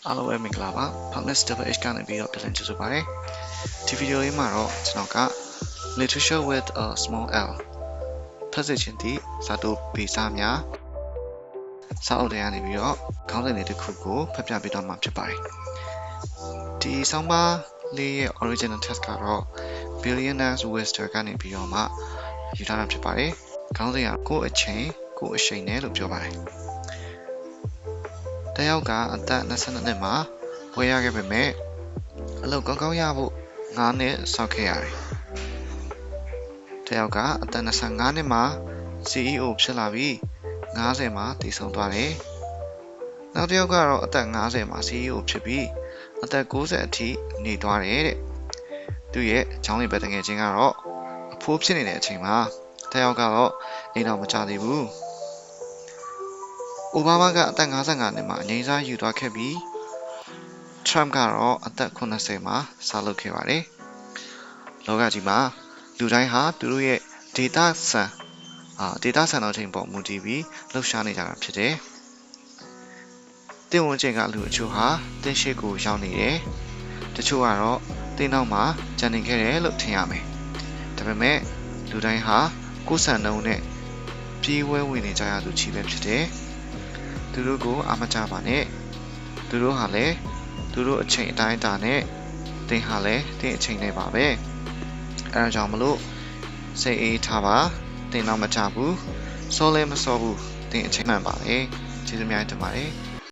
အားလုံးပဲမင်္ဂလာပါ Partners WH ကနေပြီးတော့ပြန်လည်ကြိုဆိုပါရစေဒီဗီဒီယိုလေးမှာတော့ကျွန်တော်က literature with a small l ဖတ်စစ်ခြင်းသည့်စာတူဗီဇများစာအုပ်တွေကနေပြီးတော့ခေါင်းစဉ်တွေတစ်ခုကိုဖတ်ပြပေးတော့မှာဖြစ်ပါတယ်ဒီဆောင်းပါးလေးရဲ့ original text ကတော့ Billionaires Wizard ကနေပြီးတော့မှယူထားတာဖြစ်ပါတယ်ခေါင်းစဉ်ကကိုယ့်အချိန်ကိုယ့်အရှိန်နဲ့လို့ပြောပါတယ်တယောက်ကအသက်22နှစ်မှာဝယ်ရခဲ့ပေမဲ့အလုပ်ကောင်းကောင်းရဖို့9နှစ်စောင့်ခဲ့ရတယ်။တယောက်ကအသက်25နှစ်မှာ CEO ဖြစ်လာပြီး90မှာတည်ဆုံသွားတယ်။နောက်တစ်ယောက်ကတော့အသက်50မှာ CEO ဖြစ်ပြီးအသက်90အထိနေသွားတယ်တဲ့။သူရဲ့ချောင်းလေးပဲတကယ်ချင်းကတော့အဖိုးဖြစ်နေတဲ့အချိန်မှာတယောက်ကတော့အိမ်တော်မကြသေးဘူး။အိုဘားမားကအသက်55နှစ်မှာအငြိမ်းစားယူသွားခဲ့ပြီး Trump ကတော့အသက်80မှာစလုပ်ခဲ့ပါတယ်။လောကကြီးမှာလူတိုင်းဟာသူတို့ရဲ့ data စံတော်ချိန်ပေါ်မူတည်ပြီးလှုပ်ရှားနေကြတာဖြစ်တယ်။တင်ဝင်ချိန်ကလူအချို့ဟာတင်ရှိကိုရောက်နေတယ်။တချို့ကတော့တင်းနောက်မှာကြံနေခဲ့တယ်လို့ထင်ရမယ်။ဒါပေမဲ့လူတိုင်းဟာကိုယ်ဆန်နှုံနဲ့ပြေးဝဲဝင်နေကြရသူချီပဲဖြစ်တယ်။သူတို့ကိုအာမကြပါနဲ့သူတို့ဟာလည်းသူတို့အချိန်အတိုင်းအတာနဲ့တင်ဟာလည်းတင်အချိန်နဲ့ပါပဲအဲဒါကြောင့်မလို့စိတ်အေးထားပါတင်တော့မကြဘူးစောလဲမစောဘူးတင်အချိန်မှန်ပါလေကျေးဇူးများတင်ပါတယ်